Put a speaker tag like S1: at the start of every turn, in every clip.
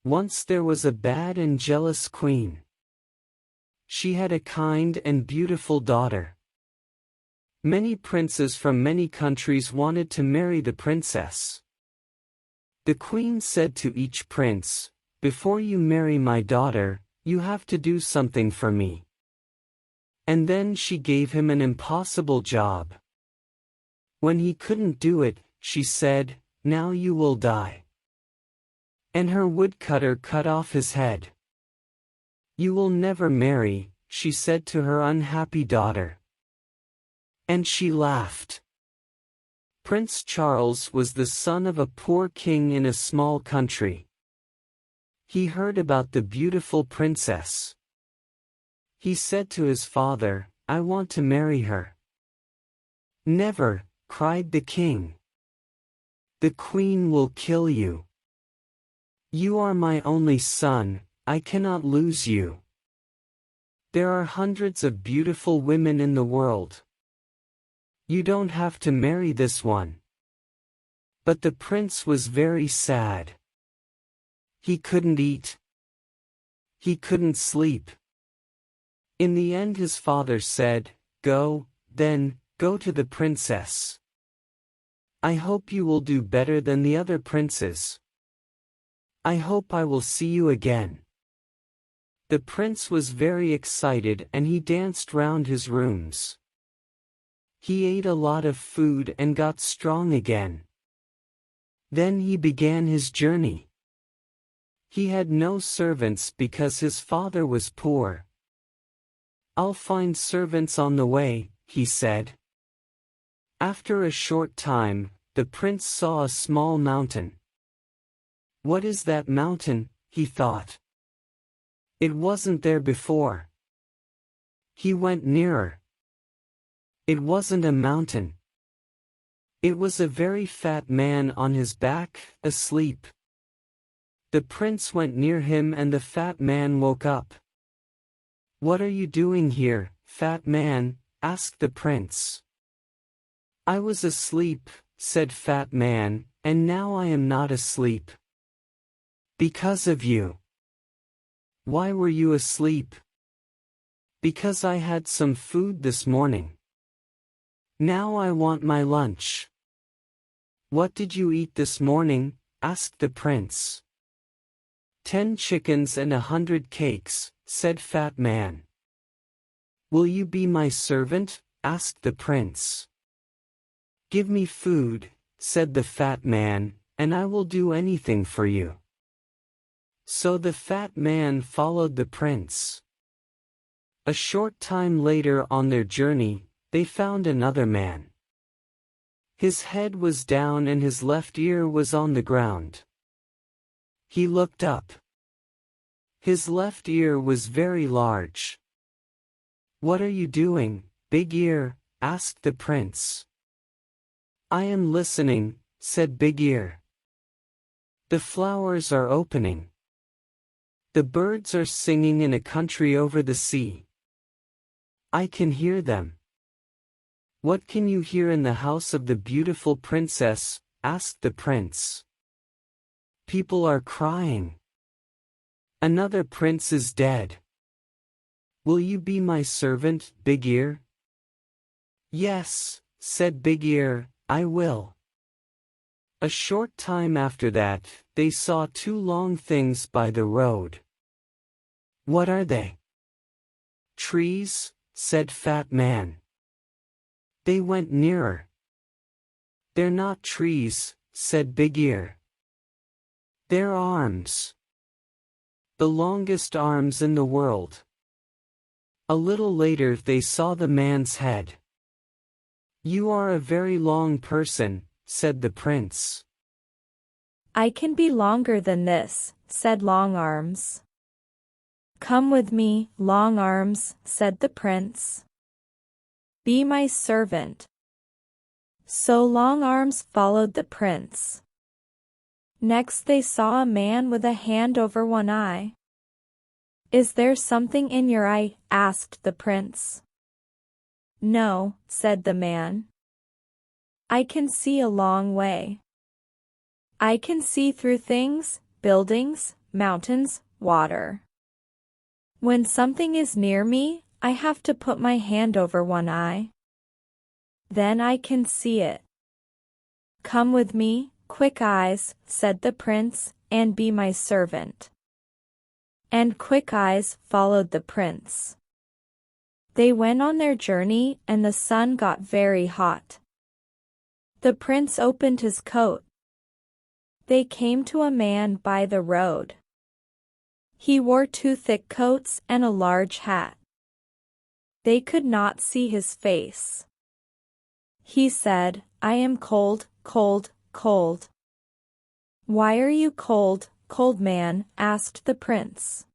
S1: Once there was a bad and jealous queen. She had a kind and beautiful daughter. Many princes from many countries wanted to marry the princess. The queen said to each prince, "Before you marry my daughter, you have to do something for me." And then she gave him an impossible job. When he couldn't do it, she said, "Now you will die." And her woodcutter cut off his head. "You will never marry," she said to her unhappy daughter. And she laughed. Prince Charles was the son of a poor king in a small country. He heard about the beautiful princess. He said to his father, "I want to marry her." "Never," cried the king. "The queen will kill you. You are my only son, I cannot lose you. There are hundreds of beautiful women in the world. You don't have to marry this one." But the prince was very sad. He couldn't eat. He couldn't sleep. In the end his father said, "Go, then, go to the princess. I hope you will do better than the other princes. I hope I will see you again." The prince was very excited and he danced round his rooms. He ate a lot of food and got strong again. Then he began his journey. He had no servants because his father was poor. "I'll find servants on the way," he said. After a short time, the prince saw a small mountain. "What is that mountain?" he thought. It wasn't there before. He went nearer. It wasn't a mountain. It was a very fat man on his back, asleep. The prince went near him and the fat man woke up. "What are you doing here, fat man?" asked the prince. "I was asleep," said fat man, "and now I am not asleep. Because of you." "Why were you asleep?" "Because I had some food this morning. Now I want my lunch." "What did you eat this morning?" asked the prince. 10 chickens and 100 cakes," said fat man. "Will you be my servant?" asked the prince. "Give me food," said the fat man, "and I will do anything for you." So the fat man followed the prince. A short time later on their journey, they found another man. His head was down and his left ear was on the ground. He looked up. His left ear was very large. "What are you doing, Big Ear?" asked the prince. "I am listening," said Big Ear. "The flowers are opening. The birds are singing in a country over the sea. I can hear them." "What can you hear in the house of the beautiful princess?" asked the prince. "People are crying. Another prince is dead. Will you be my servant, Big Ear?" "Yes," said Big Ear, "I will." A short time after that, they saw 2 long things by the road. "What are they?" "Trees," said Fat Man. They went nearer. "They're not trees," said Big Ear. "They're arms. The longest arms in the world." A little later they saw the man's head. "You are a very long person," said the prince.
S2: "I can be longer than this," said Long Arms. "Come with me, Long Arms," said the prince. "Be my servant." So Long Arms followed the prince. Next they saw a man with a hand over one eye. "Is there something in your eye?" asked the prince. "No," said the man. "I can see a long way. I can see through things, buildings, mountains, water. When something is near me, I have to put my hand over one eye. Then I can see it. Come with me, Quick Eyes, said the prince, and be my servant. And Quick Eyes followed the prince. They went on their journey and the sun got very hot. The prince opened his coat. They came to a man by the road. He wore 2 thick coats and a large hat. They could not see his face. He said, I am cold, cold, cold. Why are you cold, cold man? Asked the prince.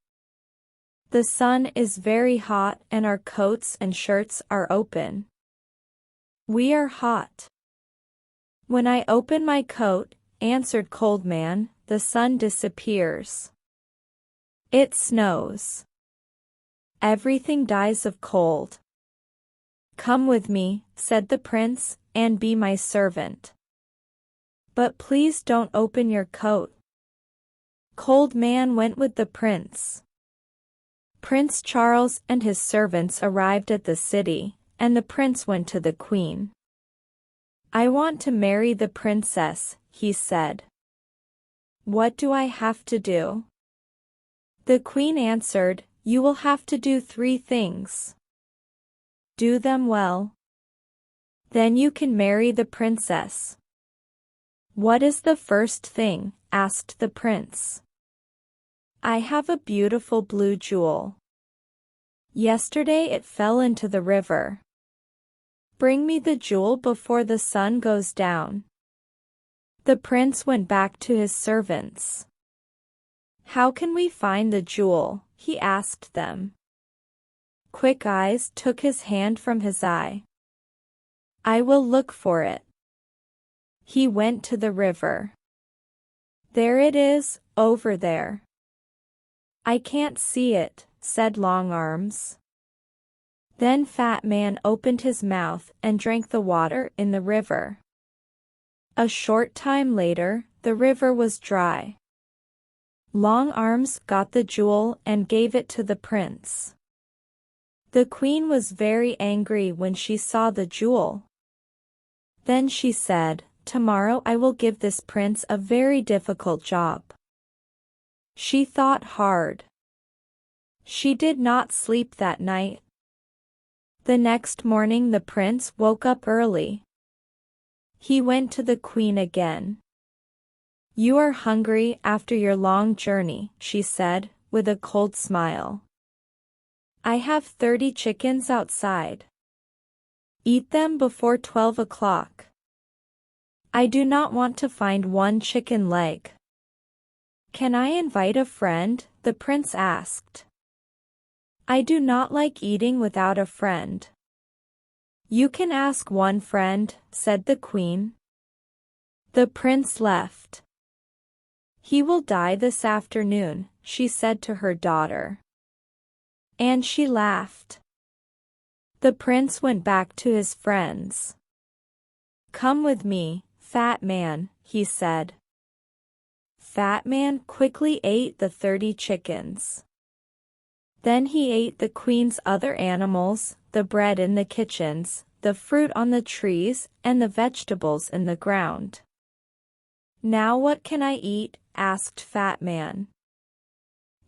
S2: The sun is very hot and our coats and shirts are open. We are hot. When I open my coat, answered Cold Man, the sun disappears. It snows. Everything dies of cold. Come with me, said the prince, and be my servant. But please don't open your coat. Cold Man went with the prince. Prince Charles and his servants arrived at the city, and the prince went to the queen. I want to marry the princess, he said. What do I have to do? The queen answered, you will have to do 3 things. Do them well. Then you can marry the princess. What is the first thing? Asked the prince. I have a beautiful blue jewel. Yesterday it fell into the river. Bring me the jewel before the sun goes down. The prince went back to his servants. How can we find the jewel? He asked them. Quick Eyes took his hand from his eye. I will look for it. He went to the river. There it is, over there. I can't see it, said Long Arms. Then Fat Man opened his mouth and drank the water in the river. A short time later, the river was dry. Long Arms got the jewel and gave it to the prince. The queen was very angry when she saw the jewel. Then she said, tomorrow I will give this prince a very difficult job. She thought hard. She did not sleep that night. The next morning the prince woke up early. He went to the queen again. You are hungry after your long journey, she said, with a cold smile. I have 30 chickens outside. Eat them before 12 o'clock. I do not want to find 1 chicken leg. Can I invite a friend? The prince asked. I do not like eating without a friend. You can ask 1 friend, said the queen. The prince left. He will die this afternoon, she said to her daughter. And she laughed. The prince went back to his friends. Come with me, Fat Man, he said. Fat Man quickly ate the 30 chickens. Then he ate the queen's other animals, the bread in the kitchens, the fruit on the trees, and the vegetables in the ground. Now what can I eat? Asked Fat Man.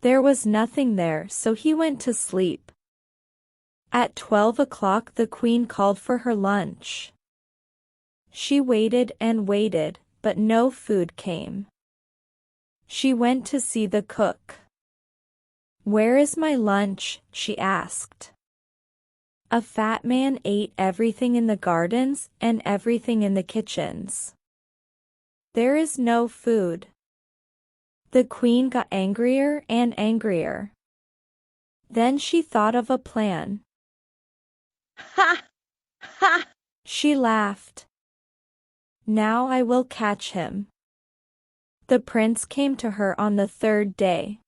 S2: There was nothing there, so he went to sleep. At 12 o'clock the queen called for her lunch. She waited and waited, but no food came. She went to see the cook. Where is my lunch? She asked. A fat man ate everything in the gardens and everything in the kitchens. There is no food. The queen got angrier and angrier. Then she thought of a plan. Ha! Ha! She laughed. Now I will catch him. The prince came to her on the 3rd day.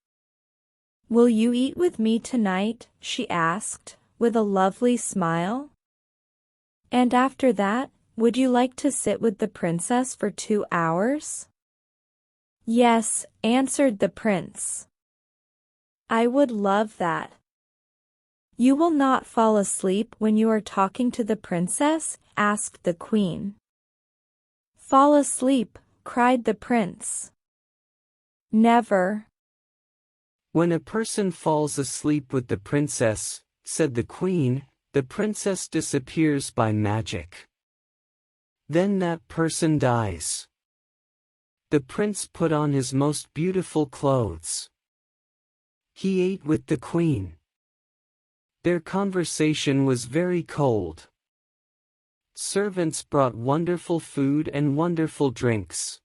S2: Will you eat with me tonight? She asked, with a lovely smile. And after that, would you like to sit with the princess for 2 hours? Yes, answered the prince. I would love that. You will not fall asleep when you are talking to the princess? Asked the queen. Fall asleep, cried the prince. Never.
S1: When a person falls asleep with the princess, said the queen, the princess disappears by magic. Then that person dies. The prince put on his most beautiful clothes. He ate with the queen. Their conversation was very cold. Servants brought wonderful food and wonderful drinks.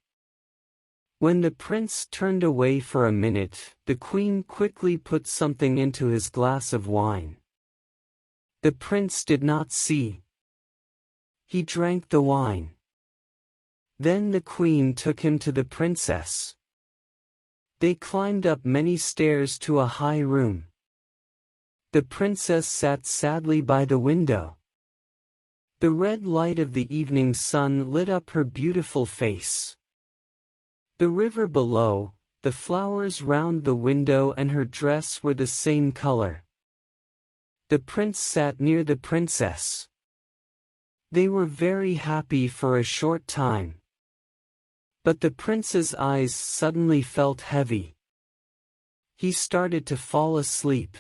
S1: When the prince turned away for a minute, the queen quickly put something into his glass of wine. The prince did not see. He drank the wine. Then the queen took him to the princess. They climbed up many stairs to a high room. The princess sat sadly by the window. The red light of the evening sun lit up her beautiful face. The river below, the flowers round the window and her dress were the same color. The prince sat near the princess. They were very happy for a short time. But the prince's eyes suddenly felt heavy. He started to fall asleep.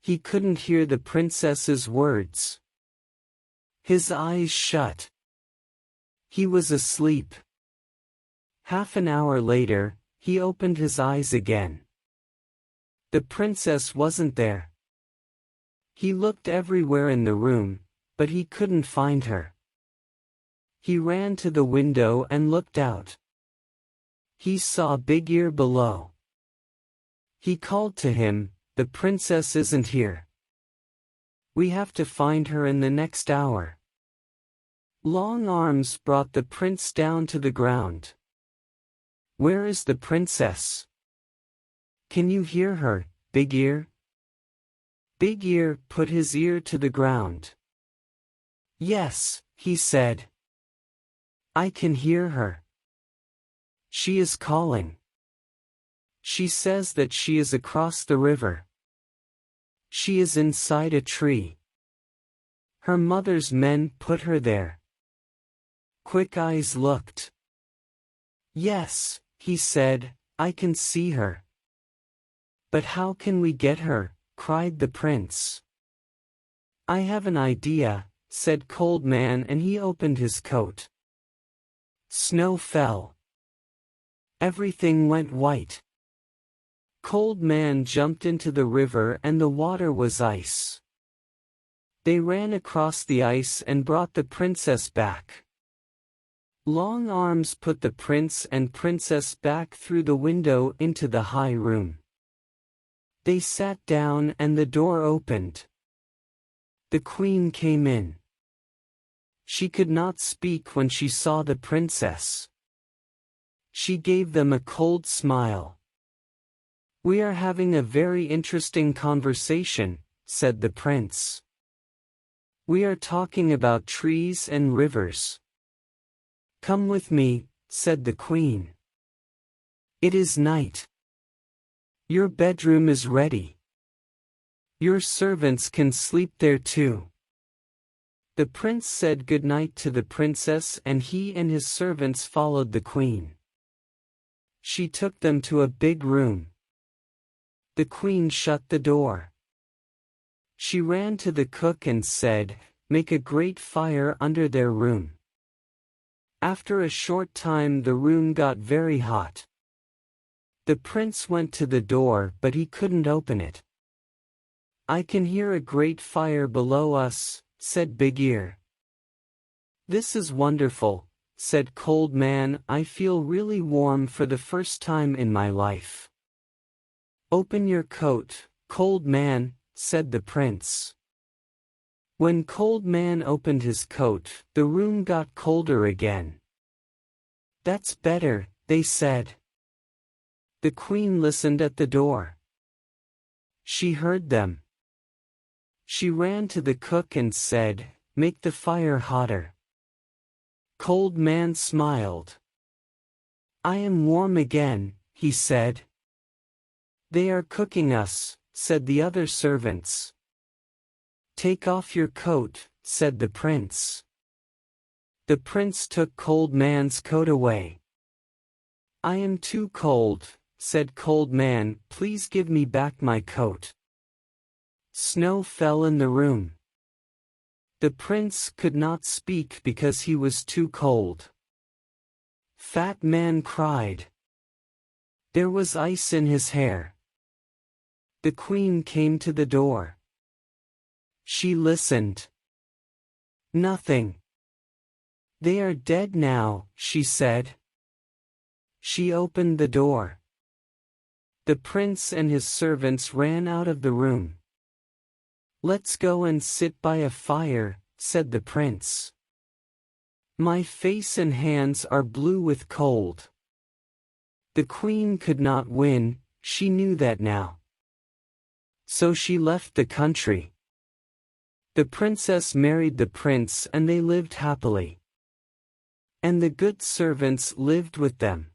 S1: He couldn't hear the princess's words. His eyes shut. He was asleep. Half an hour later, he opened his eyes again. The princess wasn't there. He looked everywhere in the room, but he couldn't find her. He ran to the window and looked out. He saw Big Ear below. He called to him, "The princess isn't here. We have to find her in the next hour." Long Arms brought the prince down to the ground. "Where is the princess? Can you hear her, Big Ear?" Big Ear put his ear to the ground. "Yes," he said. "I can hear her. She is calling. She says that she is across the river. She is inside a tree. Her mother's men put her there." Quick Eyes looked. "Yes," he said, "I can see her." "But how can we get her?" cried the prince. "I have an idea," said Cold Man, and he opened his coat. Snow fell. Everything went white. Cold Man jumped into the river and the water was ice. They ran across the ice and brought the princess back. Long Arms put the prince and princess back through the window into the high room. They sat down and the door opened. The queen came in. She could not speak when she saw the princess. She gave them a cold smile. "We are having a very interesting conversation," said the prince. "We are talking about trees and rivers." "Come with me," said the queen. "It is night. Your bedroom is ready. Your servants can sleep there too." The prince said good night to the princess and he and his servants followed the queen. She took them to a big room. The queen shut the door. She ran to the cook and said, "Make a great fire under their room." After a short time the room got very hot. The prince went to the door but he couldn't open it. "I can hear a great fire below us," said Big Ear. "This is wonderful," said Cold Man. "I feel really warm for the first time in my life." "Open your coat, Cold Man," said the prince. When Cold Man opened his coat, the room got colder again. "That's better," they said. The queen listened at the door. She heard them. She ran to the cook and said, "Make the fire hotter." Cold Man smiled. "I am warm again," he said. They are cooking us, said the other servants. Take off your coat, said the prince. The prince took Cold Man's coat away. I am too cold, said Cold Man, please give me back my coat. Snow fell in the room. The prince could not speak because he was too cold. Fat Man cried. There was ice in his hair. The queen came to the door. She listened. Nothing. They are dead now, she said. She opened the door. The prince and his servants ran out of the room. Let's go and sit by a fire, said the prince. My face and hands are blue with cold. The queen could not win, she knew that now. So she left the country. The princess married the prince and they lived happily. And the good servants lived with them.